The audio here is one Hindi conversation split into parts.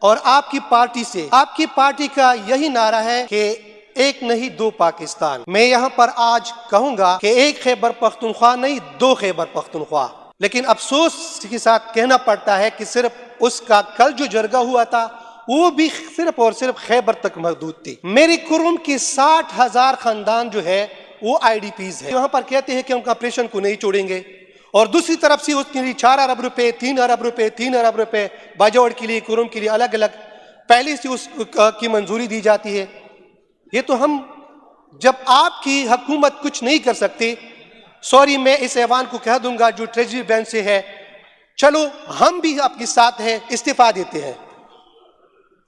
और आपकी पार्टी से, आपकी पार्टी का यही नारा है कि एक नहीं दो पाकिस्तान। मैं यहाँ पर आज कहूंगा कि एक खैबर पख्तूनख्वा नहीं, दो खैबर पख्तूनख्वा। लेकिन अफसोस के साथ कहना पड़ता है कि सिर्फ उसका कल जो जरगा हुआ था वो भी सिर्फ और सिर्फ खैबर तक महदूद थी। मेरी कुरुम की 60,000 खानदान जो है वो IDPs है। यहाँ पर कहते हैं कि हम ऑपरेशन को नहीं छोड़ेंगे, और दूसरी तरफ से उसके लिए 4 अरब रुपए, 3 अरब रुपए, 3 अरब रुपए बाजौड़ के लिए, कुरुम के लिए अलग अलग पहले से उसकी मंजूरी दी जाती है। ये तो हम, जब आपकी हुकूमत कुछ नहीं कर सकती, सॉरी मैं इस ऐवान को कह दूंगा जो ट्रेजरी बैंक से है, चलो हम भी आपके साथ हैं, इस्तीफा देते हैं।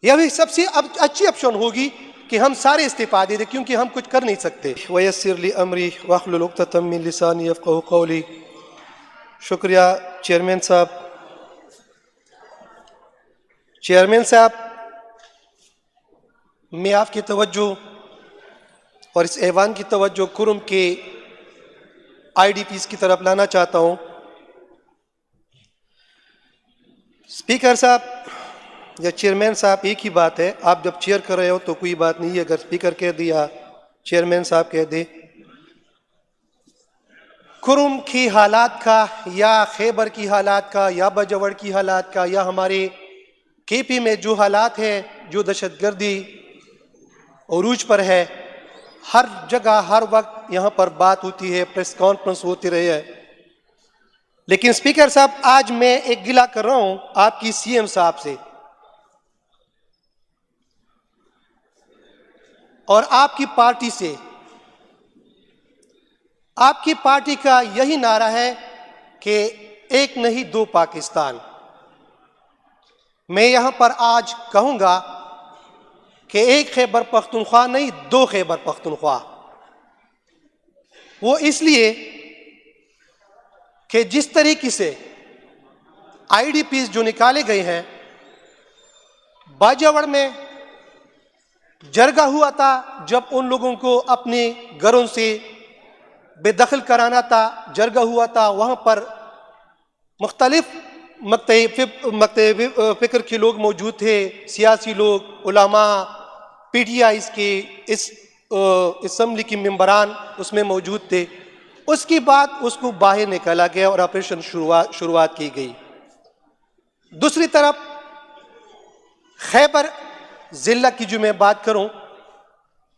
यह भी सबसे अच्छी ऑप्शन होगी कि हम सारे इस्तीफा दे दें, क्योंकि हम कुछ कर नहीं सकते। वयस्सिर ली अमरी वहलुल उक़दतम मिन लिसानी यफ़क़हू क़ौली। शुक्रिया चेयरमैन साहब। चेयरमैन साहब, मैं आपकी तवज्जो और इस ऐवान की तवज्जो कुरुम के IDPs की तरफ लाना चाहता हूँ। स्पीकर साहब या चेयरमैन साहब, एक ही बात है, आप जब चेयर कर रहे हो तो कोई बात नहीं है, अगर स्पीकर कह दिया, चेयरमैन साहब कह दे। कुरुम की हालात का या खैबर की हालात का या बाजौड़ की हालात का या हमारे KP में जो हालात है, जो दहशतगर्दी उरूज पर है, हर जगह हर वक्त यहाँ पर बात होती है, प्रेस कॉन्फ्रेंस होती रही है। लेकिन स्पीकर साहब, आज मैं एक गिला कर रहा हूँ आपकी CM साहब से, और आपकी पार्टी से। आपकी पार्टी का यही नारा है कि एक नहीं दो पाकिस्तान। मैं यहाँ पर आज कहूँगा कि एक खैबर पख्तूनख्वा नहीं, दो खैबर पख्तूनख्वा। वो इसलिए कि जिस तरीके से IDPs जो निकाले गए हैं, बाजौड़ में जरगा हुआ था जब उन लोगों को अपने घरों से बेदखल कराना था, जरगा हुआ था, वहाँ पर मुख्तलिफ मकतब फ़िक्र के लोग मौजूद थे, सियासी लोग, उलमा, PTIs के इस असम्बली के मेंबरान उसमें मौजूद थे। उसके बाद उसको बाहर निकाला गया और ऑपरेशन शुरुआत की गई। दूसरी तरफ खैबर ज़िला की जो मैं बात करूं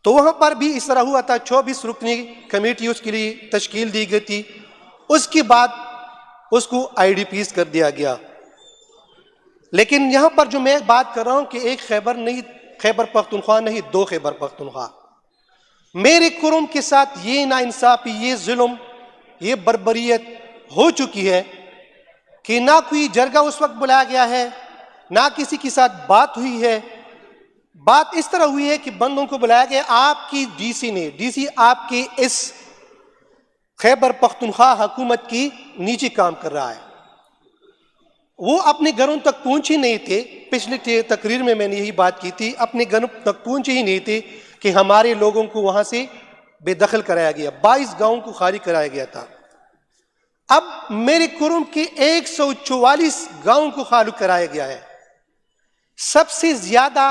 तो वहाँ पर भी इस तरह हुआ था, 24 रुकनी कमेटी उसके लिए तश्कील दी गई थी। उसके बाद उसको IDPs कर दिया गया। लेकिन यहाँ पर जो मैं बात कर रहा हूँ कि एक खैबर नहीं, खैबर पख्तूनख्वा नहीं, दो खैबर पख्तूनख्वा। मेरे कुरुम के साथ ये नाइंसाफ़ी, ये जुल्म, ये बर्बरियत हो चुकी है कि ना कोई जरगा उस वक्त बुलाया गया है, ना किसी के साथ बात हुई है। बात इस तरह हुई है कि बंदों को बुलाया गया, आपकी DC ने, DC आपके इस खैबर पख्तूनख्वा हुकूमत की नीचे काम कर रहा है। वो अपने घरों तक पहुंचे नहीं थे। पिछले तकरीर में मैंने यही बात की थी, अपने घरों तक पहुंचे ही नहीं थे कि हमारे लोगों को वहां से बेदखल कराया गया। 22 गांवों को खाली कराया गया था। अब मेरे कुरुम के 144 गांवों को खाली कराया गया है। सबसे ज्यादा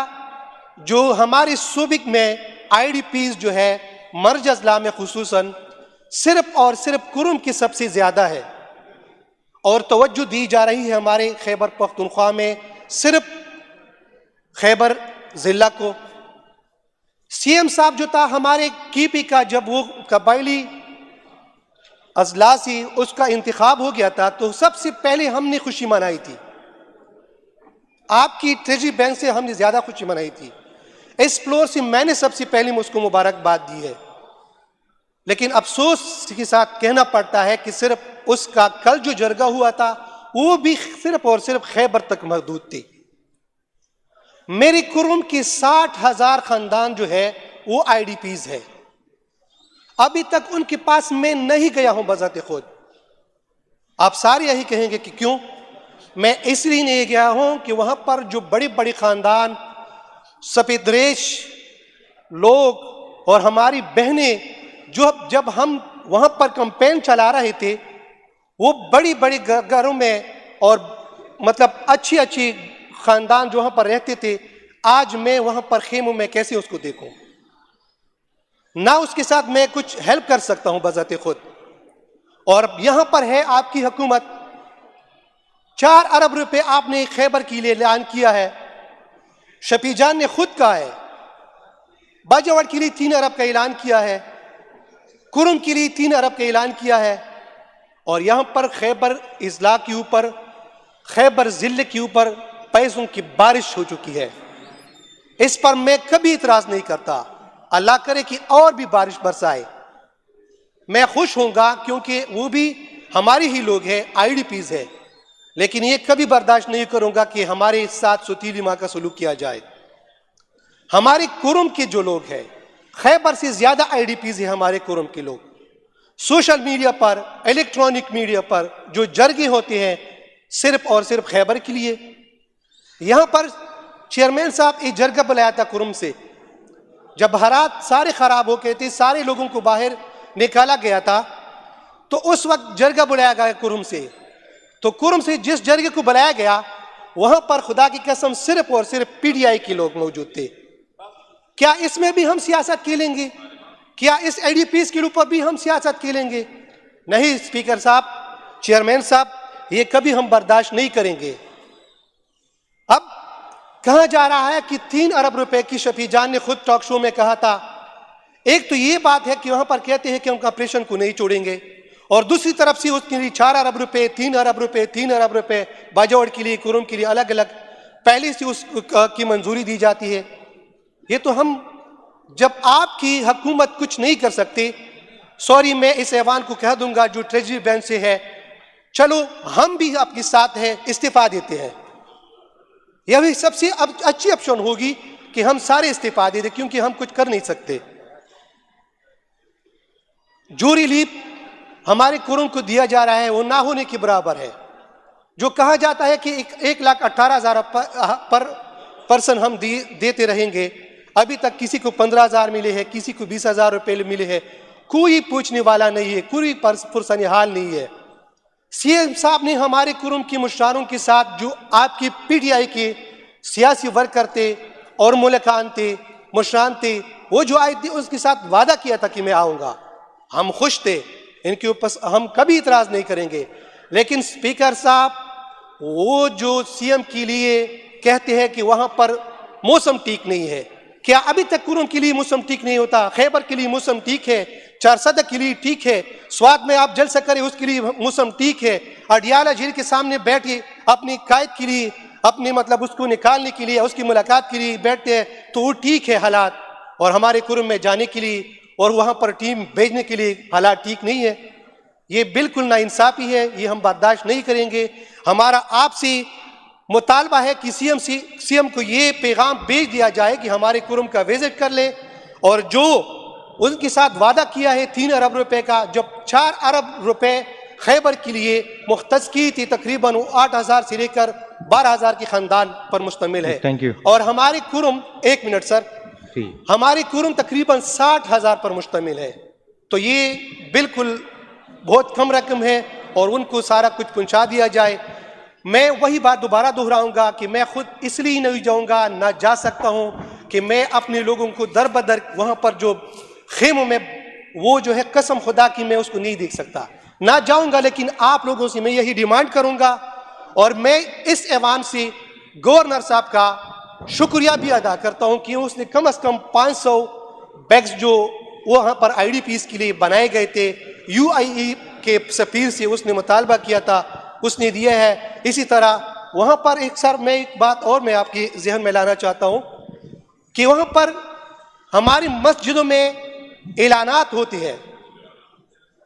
जो हमारे सूबे में IDPs जो है मर्ज अजला में खुसूसन सिर्फ और सिर्फ कुरुम की सबसे ज्यादा है, और तवज्जो दी जा रही है हमारे खैबर पख्तूनख्वा में सिर्फ खैबर ज़िला को। CM साहब जो था हमारे KP का, जब वो कबायली अजला से उसका इंतखाब हो गया था तो सबसे पहले हमने खुशी मनाई थी। आपकी ट्रेजरी बैंक से हमने ज्यादा खुशी मनाई थी। इस फ्लोर से मैंने सबसे पहले उसको मुबारकबाद दी है। लेकिन अफसोस के साथ कहना पड़ता है कि सिर्फ उसका कल जो जरगा हुआ था वो भी सिर्फ और सिर्फ खैबर तक महदूद थी। मेरी कुरुम की 60,000 खानदान जो है वो IDPs है। अभी तक उनके पास मैं नहीं गया हूं बजाते खुद। आप सारे यही कहेंगे कि क्यों। मैं इसलिए नहीं गया हूं कि वहां पर जो बड़े बड़े खानदान, सफेदरेश लोग और हमारी बहनें, जो जब हम वहां पर कैंपेन चला रहे थे वो बड़ी बड़ी घरों में और मतलब अच्छी अच्छी खानदान जो वहां पर रहते थे, आज मैं वहां पर खेमों में कैसे उसको देखूं? ना उसके साथ मैं कुछ हेल्प कर सकता हूं बजाते खुद। और यहां पर है आपकी हुकूमत, 4 अरब रुपए आपने खैबर के लिए ऐलान किया है। शफीजान ने खुद कहा है, बाजावड़ के लिए 3 अरब का ऐलान किया है, कुरुम के लिए 3 अरब का ऐलान किया है। और यहां पर खैबर इजला के ऊपर, खैबर जिले के ऊपर पैसों की बारिश हो चुकी है। इस पर मैं कभी इतराज नहीं करता। अल्लाह करे कि और भी बारिश बरसाए, मैं खुश होऊंगा, क्योंकि वो भी हमारे ही लोग हैं, आईडीपीज है। लेकिन ये कभी बर्दाश्त नहीं करूंगा कि हमारे साथ सुतीली मां का सलूक किया जाए। हमारे कुरुम के जो लोग हैं, खैबर से ज्यादा आईडीपीज है हमारे कुरुम के लोग। सोशल मीडिया पर, इलेक्ट्रॉनिक मीडिया पर जो जरगे होते हैं सिर्फ और सिर्फ खैबर के लिए। यहां पर चेयरमैन साहब एक जरगा बुलाया था कुरुम से, जब हालात सारे खराब हो गए थे, सारे लोगों को बाहर निकाला गया था, तो उस वक्त जरगा बुलाया गया कुरुम से। तो कुरुम से जिस जरगे को बुलाया गया, वहां पर खुदा की कसम सिर्फ और सिर्फ पीडीआई के लोग मौजूद थे। क्या इसमें भी हम सियासत खेलेंगे? क्या इस आईडीपीज के ऊपर भी हम सियासत खेलेंगे? नहीं स्पीकर साहब, चेयरमैन साहब, ये कभी हम बर्दाश्त नहीं करेंगे। अब कहा जा रहा है कि 3 अरब रुपए की शफीजान ने खुद टॉक शो में कहा था। एक तो ये बात है कि वहां पर कहते हैं कि हम ऑपरेशन को नहीं छोड़ेंगे, और दूसरी तरफ से उसके लिए 4 अरब रुपए, 3 अरब रुपए, 3 अरब रुपए बाजावड़ के लिए, कुरुम के लिए अलग अलग पहले से उसकी मंजूरी दी जाती है। ये तो हम, जब आपकी हुकूमत कुछ नहीं कर सकते, सॉरी मैं इस ऐवान को कह दूंगा जो ट्रेजरी बेंच से है, चलो हम भी आपके साथ हैं, इस्तीफा देते हैं। यह भी सबसे अच्छी ऑप्शन होगी कि हम सारे इस्तीफा दे दें, क्योंकि हम कुछ कर नहीं सकते। जो रिलीफ हमारे कुरुम को दिया जा रहा है वो ना होने के बराबर है। जो कहा जाता है कि 1,18,000 पर पर्सन हम देते रहेंगे, अभी तक किसी को 15,000 मिले हैं, किसी को 20,000 रुपए मिले हैं। कोई पूछने वाला नहीं है, कोई पुरसनिहाल नहीं है। सीएम साहब ने हमारे कुरुम के मुशारों के साथ, जो आपके पीटीआई के सियासी वर्कर थे और मुल्कान थे, मुशरान थे, वो जो आए थे, उसके साथ वादा किया था कि मैं आऊंगा। हम खुश थे, इनके ऊपर हम कभी इतराज नहीं करेंगे। लेकिन स्पीकर साहब, वो जो सीएम के लिए कहते हैं कि वहां पर मौसम ठीक नहीं है, क्या अभी तक कुरुम के लिए मौसम ठीक नहीं होता? खैबर के लिए मौसम ठीक है, चारसदा के लिए ठीक है, स्वाद में आप जलसा करें उसके लिए मौसम ठीक है, अडियाला झील के सामने बैठे अपनी कायद के लिए, अपने मतलब उसको निकालने के लिए, उसकी मुलाकात के लिए बैठते हैं, तो वो ठीक है हालात। और हमारे कुरुम में जाने के लिए और वहां पर टीम भेजने के लिए हालात ठीक नहीं है। ये बिल्कुल नाइंसाफी है, ये हम बर्दाश्त नहीं करेंगे। हमारा आपसे मुतालबा है कि सीएम को ये पैगाम भेज दिया जाए कि हमारे कुरुम का विजिट कर ले, और जो उनके साथ वादा किया है 3 अरब रुपए का, जब 4 अरब रुपए खैबर के लिए मुख्तस की थी, तकरीबन 8,000 से लेकर 12,000 के खानदान पर मुश्तमिल है। Thank you. और हमारे कुरुम, 1 मिनट सर, हमारी कुरुम तकरीबन 60,000 पर मुश्तमिल है। तो ये बिल्कुल बहुत कम रकम है, और उनको सारा कुछ पहुंचा दिया जाए। मैं वही बात दोबारा दोहराऊंगा कि मैं खुद इसलिए नहीं जाऊंगा, ना जा सकता हूं कि मैं अपने लोगों को दर बदर वहां पर जो खेमों में, वो जो है कसम खुदा की मैं उसको नहीं देख सकता, ना जाऊंगा। लेकिन आप लोगों से मैं यही डिमांड करूंगा, और मैं इस ऐवान से गवर्नर साहब का शुक्रिया भी अदा करता हूं कि उसने कम से कम 500 बैग्स जो वहां पर आईडीपीज के लिए बनाए गए थे, यूआईई के सफीर से उसने मुतालबा किया था, उसने दिया है। इसी तरह वहां पर एक बात और मैं आपके जहन में लाना चाहता हूं कि वहां पर हमारी मस्जिदों में ऐलानात होते हैं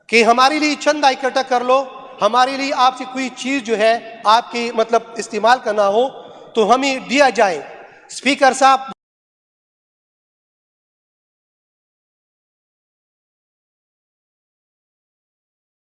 कि हमारे लिए चंदा इकट्ठा कर लो, हमारे लिए आपसे कोई चीज जो है आपकी मतलब इस्तेमाल करना हो तो हमें दिया जाए। स्पीकर साहब,